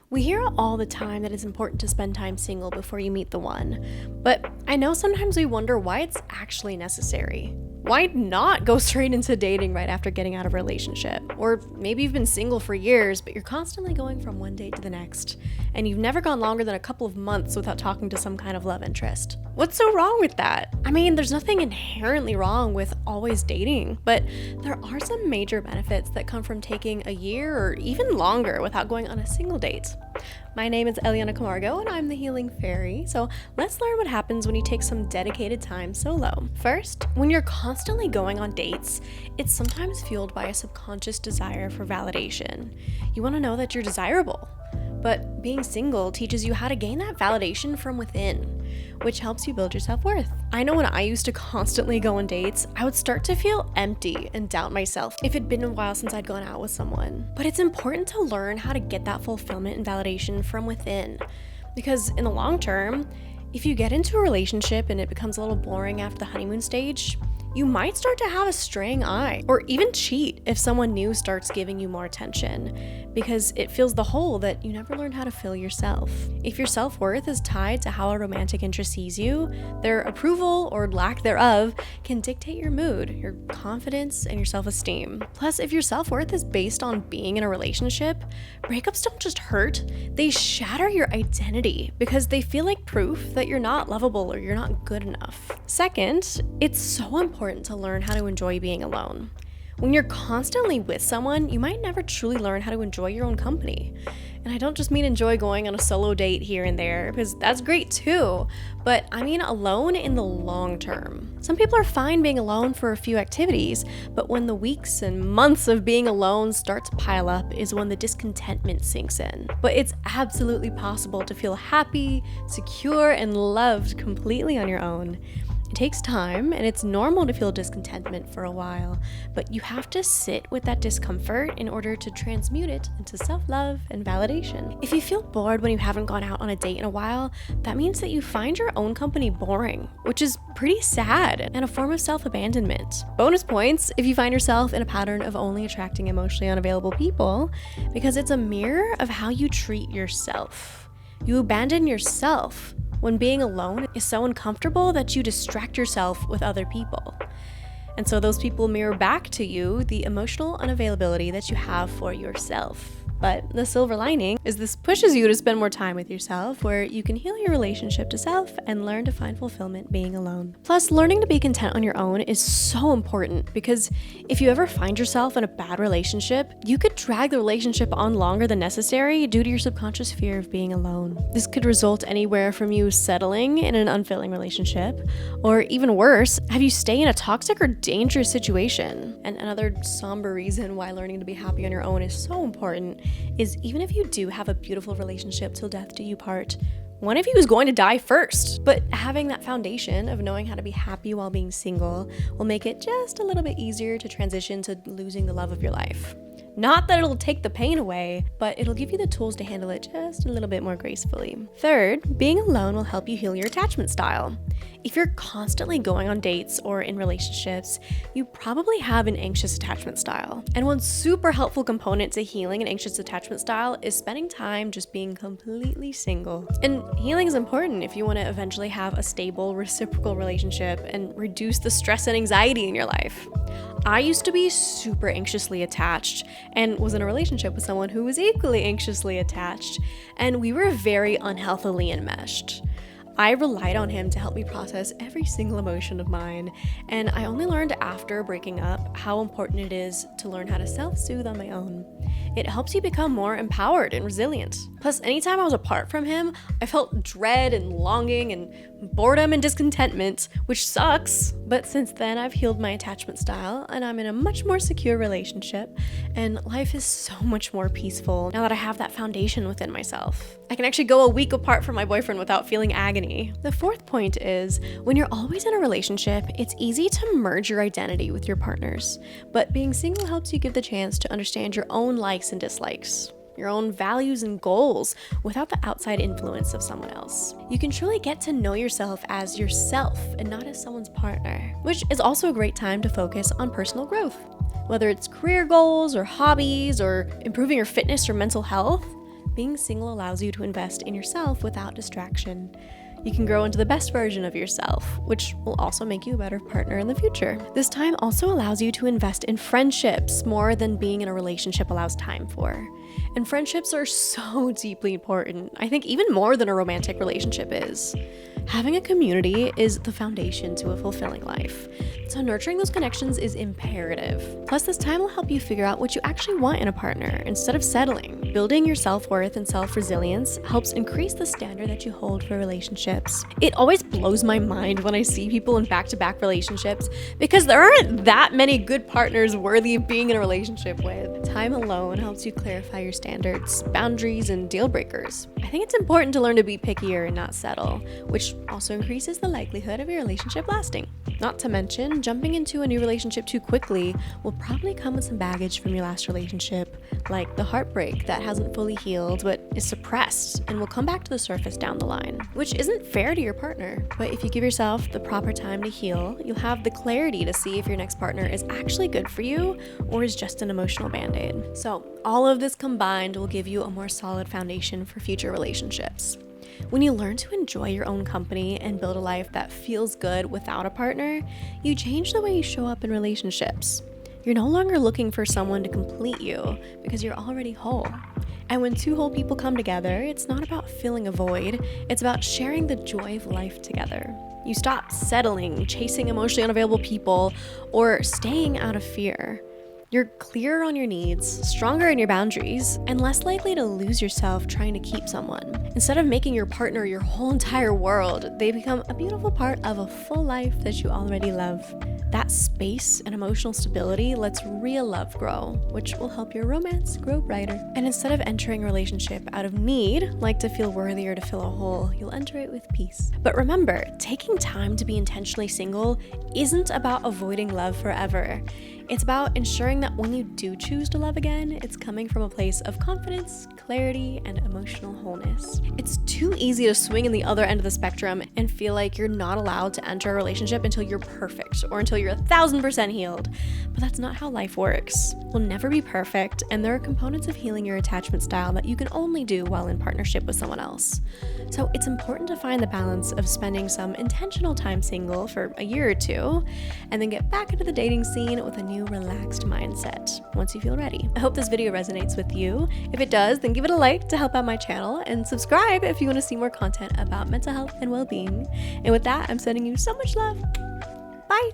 We hear all the time that it's important to spend time single before you meet the one, but I know sometimes we wonder why it's actually necessary. Why not go straight into dating right after getting out of a relationship? Or maybe you've been single for years, but you're constantly going from one date to the next, and you've never gone longer than a couple of months without talking to some kind of love interest. What's so wrong with that? I mean, there's nothing inherently wrong with always dating, but there are some major benefits that come from taking a year or even longer without going on a single date. My name is Eliana Camargo and I'm the Healing Fairy, so let's learn what happens when you take some dedicated time solo. First, when you're constantly going on dates, it's sometimes fueled by a subconscious desire for validation. You want to know that you're desirable. But being single teaches you how to gain that validation from within, which helps you build your self-worth. I know when I used to constantly go on dates, I would start to feel empty and doubt myself if it'd been a while since I'd gone out with someone. But it's important to learn how to get that fulfillment and validation from within, because in the long term, if you get into a relationship and it becomes a little boring after the honeymoon stage, you might start to have a straying eye or even cheat if someone new starts giving you more attention, because it fills the hole that you never learned how to fill yourself. If your self-worth is tied to how a romantic interest sees you, their approval or lack thereof can dictate your mood, your confidence, and your self-esteem. Plus, if your self-worth is based on being in a relationship, breakups don't just hurt, they shatter your identity because they feel like proof that you're not lovable or you're not good enough. Second, it's so important to learn how to enjoy being alone. When you're constantly with someone, you might never truly learn how to enjoy your own company. And I don't just mean enjoy going on a solo date here and there, because that's great too, but I mean alone in the long term. Some people are fine being alone for a few activities, but when the weeks and months of being alone start to pile up is when the discontentment sinks in. But it's absolutely possible to feel happy, secure, and loved completely on your own. It takes time, and it's normal to feel discontentment for a while, but you have to sit with that discomfort in order to transmute it into self-love and validation. If you feel bored when you haven't gone out on a date in a while, that means that you find your own company boring, which is pretty sad and a form of self-abandonment. Bonus points if you find yourself in a pattern of only attracting emotionally unavailable people, because it's a mirror of how you treat yourself. You abandon yourself when being alone is so uncomfortable that you distract yourself with other people. And so those people mirror back to you the emotional unavailability that you have for yourself. But the silver lining is this pushes you to spend more time with yourself, where you can heal your relationship to self and learn to find fulfillment being alone. Plus, learning to be content on your own is so important, because if you ever find yourself in a bad relationship, you could drag the relationship on longer than necessary due to your subconscious fear of being alone. This could result anywhere from you settling in an unfulfilling relationship, or even worse, have you stay in a toxic or dangerous situation. And another somber reason why learning to be happy on your own is so important is even if you do have a beautiful relationship till death do you part, one of you is going to die first. But having that foundation of knowing how to be happy while being single will make it just a little bit easier to transition to losing the love of your life. Not that it'll take the pain away, but it'll give you the tools to handle it just a little bit more gracefully. Third, being alone will help you heal your attachment style. If you're constantly going on dates or in relationships, you probably have an anxious attachment style. And one super helpful component to healing an anxious attachment style is spending time just being completely single. And healing is important if you want to eventually have a stable, reciprocal relationship and reduce the stress and anxiety in your life. I used to be super anxiously attached and was in a relationship with someone who was equally anxiously attached, and we were very unhealthily enmeshed. I relied on him to help me process every single emotion of mine, and I only learned after breaking up how important it is to learn how to self-soothe on my own. It helps you become more empowered and resilient. Plus, anytime I was apart from him, I felt dread and longing and boredom and discontentment, which sucks. But since then, I've healed my attachment style and I'm in a much more secure relationship, and life is so much more peaceful now that I have that foundation within myself. I can actually go a week apart from my boyfriend without feeling agony. The fourth point is, when you're always in a relationship, it's easy to merge your identity with your partner's, but being single helps you give the chance to understand your own likes and dislikes, your own values and goals without the outside influence of someone else. You can truly get to know yourself as yourself and not as someone's partner, which is also a great time to focus on personal growth. Whether it's career goals or hobbies or improving your fitness or mental health, being single allows you to invest in yourself without distraction. You can grow into the best version of yourself, which will also make you a better partner in the future. This time also allows you to invest in friendships more than being in a relationship allows time for. And friendships are so deeply important, I think even more than a romantic relationship is. Having a community is the foundation to a fulfilling life, so nurturing those connections is imperative. Plus, this time will help you figure out what you actually want in a partner instead of settling. Building your self-worth and self-resilience helps increase the standard that you hold for relationships. It always blows my mind when I see people in back-to-back relationships because there aren't that many good partners worthy of being in a relationship with. Time alone helps you clarify your standards, boundaries, and deal breakers. I think it's important to learn to be pickier and not settle, which also increases the likelihood of your relationship lasting. Not to mention, jumping into a new relationship too quickly will probably come with some baggage from your last relationship, like the heartbreak that hasn't fully healed but is suppressed and will come back to the surface down the line, which isn't fair to your partner. But if you give yourself the proper time to heal, you'll have the clarity to see if your next partner is actually good for you or is just an emotional band-aid. So all of this combined will give you a more solid foundation for future relationships. When you learn to enjoy your own company and build a life that feels good without a partner, you change the way you show up in relationships. You're no longer looking for someone to complete you because you're already whole. And when two whole people come together, it's not about filling a void, it's about sharing the joy of life together. You stop settling, chasing emotionally unavailable people, or staying out of fear. You're clearer on your needs, stronger in your boundaries, and less likely to lose yourself trying to keep someone. Instead of making your partner your whole entire world, they become a beautiful part of a full life that you already love. That space and emotional stability lets real love grow, which will help your romance grow brighter. And instead of entering a relationship out of need, like to feel worthy or to fill a hole, you'll enter it with peace. But remember, taking time to be intentionally single isn't about avoiding love forever. It's about ensuring that when you do choose to love again, it's coming from a place of confidence, clarity, and emotional wholeness. It's too easy to swing in the other end of the spectrum and feel like you're not allowed to enter a relationship until you're perfect or until you're 1,000% healed. But that's not how life works. We'll never be perfect, and there are components of healing your attachment style that you can only do while in partnership with someone else. So it's important to find the balance of spending some intentional time single for a year or two, and then get back into the dating scene with a new relaxed mindset once you feel ready. I hope this video resonates with you. If it does, then give it a like to help out my channel, and subscribe if you want to see more content about mental health and well-being. And with that, I'm sending you so much love. Bye!